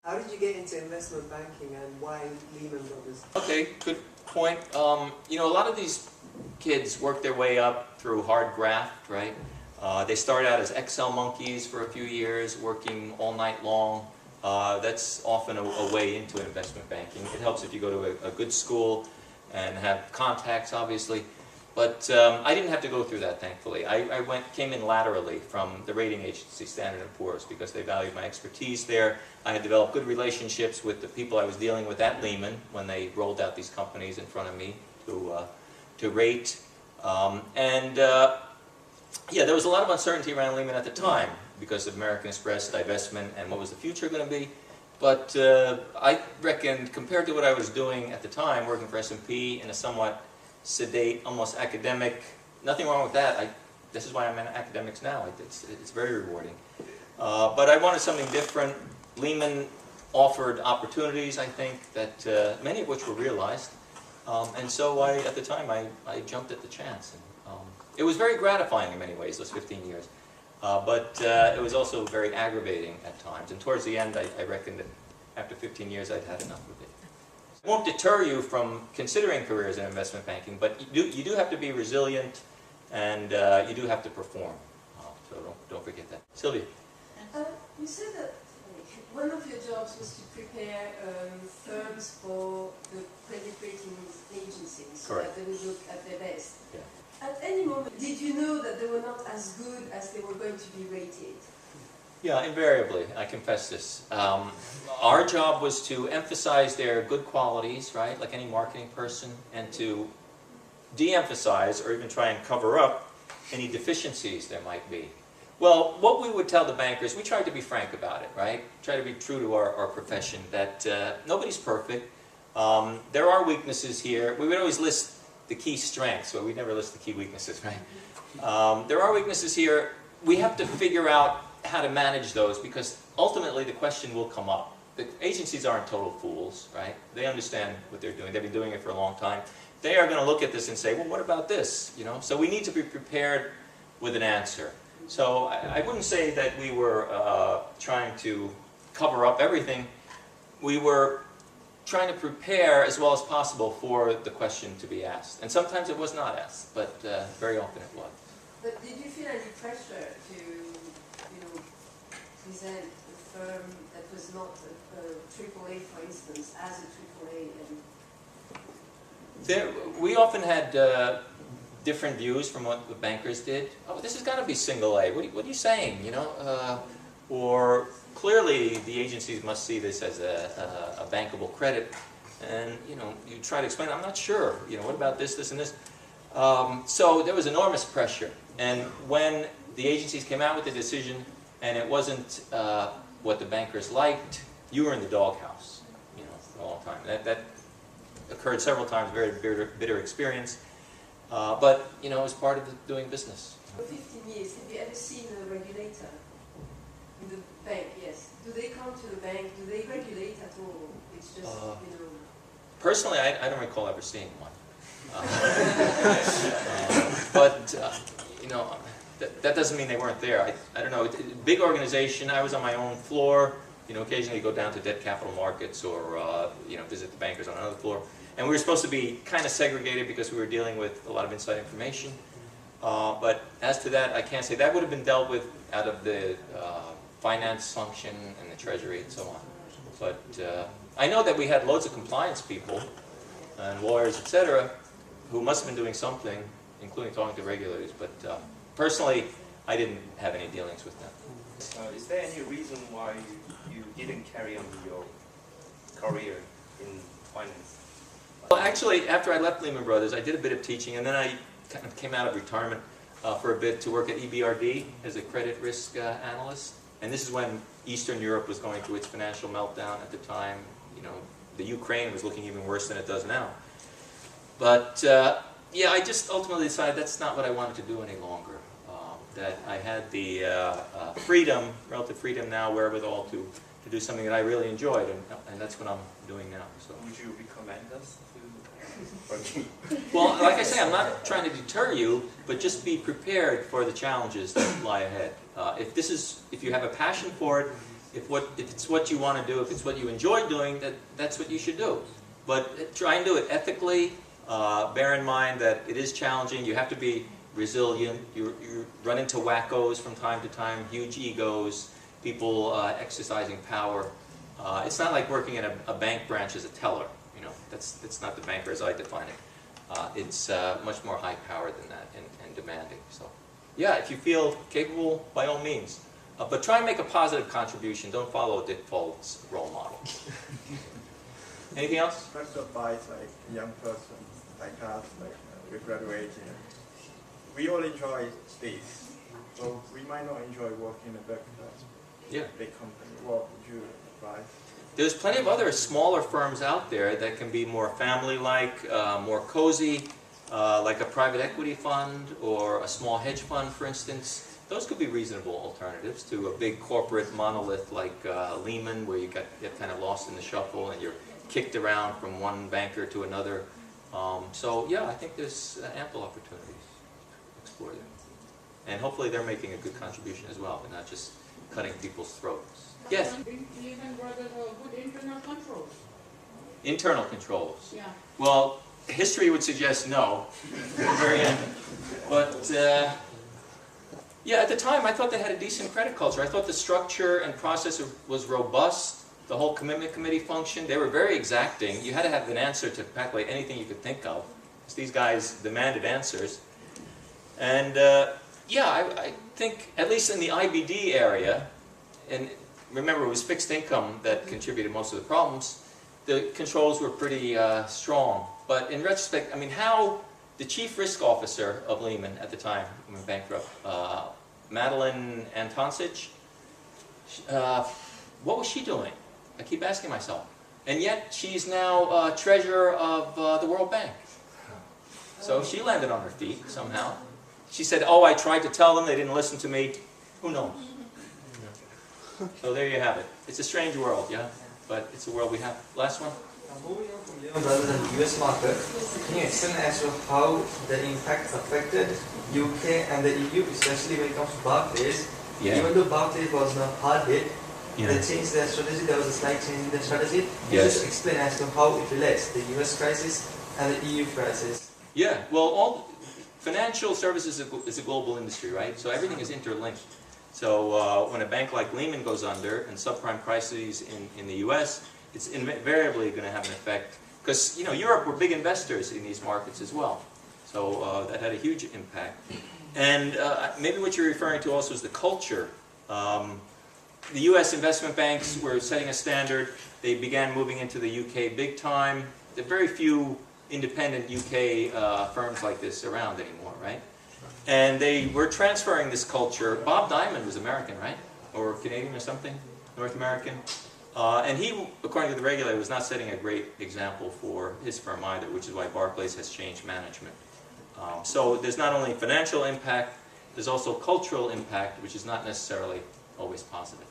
How did you get into investment banking and why Lehman Brothers? Okay, good point. You know, a lot of these kids work their way up through hard graft, right? They start out as Excel monkeys for a few years, working all night long. That's often a way into investment banking. It helps if you go to a good school and have contacts, obviously. But I didn't have to go through that, thankfully. I came in laterally from the rating agency, Standard & Poor's, because they valued my expertise there. I had developed good relationships with the people I was dealing with at Lehman when they rolled out these companies in front of me to rate. Yeah, there was a lot of uncertainty around Lehman at the time because of American Express divestment and what was the future going to be. But I reckoned, compared to what I was doing at the time, working for S&P in a somewhat sedate, almost academic, nothing wrong with that. This is why I'm in academics now. It's very rewarding. But I wanted something different. Lehman offered opportunities, I think, that many of which were realized. And so at the time, I jumped at the chance. And, it was very gratifying in many ways, those 15 years. But it was also very aggravating at times. And towards the end, I reckoned that after 15 years, I'd had enough of it. It won't deter you from considering careers in investment banking, but you do have to be resilient, and you do have to perform. So don't forget that. Sylvia? You said that one of your jobs was to prepare firms for the credit rating agencies, so that they would look at their best. Yeah. At any moment, did you know that they were not as good as they were going to be rated? Yeah, invariably, I confess this. Our job was to emphasize their good qualities, right, like any marketing person, and to de-emphasize or even try and cover up any deficiencies there might be. Well, what we would tell the bankers, we tried to be frank about it, right? Try to be true to our profession, that nobody's perfect. There are weaknesses here. We would always list the key strengths, but we never list the key weaknesses, right? There are weaknesses here. We have to figure out how to manage those, because ultimately the question will come up. The agencies aren't total fools, right? They understand what they're doing. They've been doing it for a long time. They are going to look at this and say, well, what about this? You know? So we need to be prepared with an answer. So I wouldn't say that we were trying to cover up everything. We were trying to prepare as well as possible for the question to be asked. And sometimes it was not asked, but very often it was. But did you feel any pressure to, present a firm that was not a AAA, for instance, as a AAA? We often had different views from what the bankers did. Oh, this has got to be single A. What are you saying? You know, or clearly the agencies must see this as a bankable credit, and you try to explain. I'm not sure. What about this, this, and this? So there was enormous pressure, and when the agencies came out with the decision, and it wasn't what the bankers liked, you were in the doghouse. For a long time. That occurred several times. Very bitter experience. But, it was part of doing business. For 15 years, have you ever seen a regulator in the bank? Yes. Do they come to the bank? Do they regulate at all? It's just, Personally, I don't recall ever seeing one. But, that doesn't mean they weren't there. I don't know. Big organization. I was on my own floor. Occasionally go down to debt capital markets or, visit the bankers on another floor. And we were supposed to be kind of segregated because we were dealing with a lot of inside information. But as to that, I can't say. That would have been dealt with out of the finance function and the treasury and so on. But I know that we had loads of compliance people and lawyers, etc., who must have been doing something, including talking to regulators. But personally, I didn't have any dealings with them. Is there any reason why you didn't carry on your career in finance? Well, actually, after I left Lehman Brothers, I did a bit of teaching, and then I kind of came out of retirement for a bit to work at EBRD as a credit risk analyst. And this is when Eastern Europe was going through its financial meltdown at the time. The Ukraine was looking even worse than it does now. But yeah, I just ultimately decided that's not what I wanted to do any longer. That I had the freedom, relative freedom now, wherewithal to do something that I really enjoyed, and that's what I'm doing now. So. Would you recommend us to? Well, like I say, I'm not trying to deter you, but just be prepared for the challenges that lie ahead. If you have a passion for it, If it's what you want to do, if it's what you enjoy doing, that's what you should do. But try and do it ethically. Bear in mind that it is challenging. You have to be resilient. You run into wackos from time to time, huge egos, people exercising power. It's not like working in a bank branch as a teller. You know, that's not the banker as I define it. It's much more high power than that and demanding. So, yeah, if you feel capable, by all means. But try and make a positive contribution. Don't follow Dick Folt's role model. Anything else? First advice, like a young person like us, like we're graduating. We all enjoy space, so we might not enjoy working in a big company. What would you advise? There's plenty of other smaller firms out there that can be more family-like, more cozy, like a private equity fund or a small hedge fund, for instance. Those could be reasonable alternatives to a big corporate monolith like Lehman, where you get kind of lost in the shuffle and you're kicked around from one banker to another. So yeah, I think there's ample opportunities to explore them. And hopefully they're making a good contribution as well, and not just cutting people's throats. Yes? Lehman Brothers are good internal controls. Internal controls? Yeah. Well, history would suggest no, at the very end. But yeah, at the time I thought they had a decent credit culture. I thought the structure and process was robust. The whole commitment committee functioned. They were very exacting. You had to have an answer to practically anything you could think of, because these guys demanded answers. And yeah, I think, at least in the IBD area, and remember it was fixed income that contributed most of the problems, the controls were pretty strong. But in retrospect, I mean, how the chief risk officer of Lehman at the time, when bankrupt, Madeline Antoncic, what was she doing? I keep asking myself. And yet she's now treasurer of the World Bank. So she landed on her feet somehow. She said, oh, I tried to tell them, they didn't listen to me. Who knows? So there you have it. It's a strange world, yeah? But it's the world we have. Last one? Moving on from Lehman Brothers and the US market, can you explain as to how the impact affected UK and the EU, especially when it comes to Barclays? Yeah. Even though Barclays was not hard hit, they changed their strategy, there was a slight change in their strategy. Can you just explain as to how it relates, the US crisis and the EU crisis? Yeah, well, financial services is a global industry, right? So everything is interlinked. So when a bank like Lehman goes under and subprime crises in the US, it's invariably going to have an effect. Because, you know, Europe were big investors in these markets as well. So that had a huge impact. And maybe what you're referring to also is the culture. The US investment banks were setting a standard. They began moving into the UK big time. There are very few independent UK firms like this around anymore, right? And they were transferring this culture. Bob Diamond was American, right? Or Canadian or something? North American. And he, according to the regulator, was not setting a great example for his firm either, which is why Barclays has changed management. So there's not only financial impact, there's also cultural impact, which is not necessarily always positive.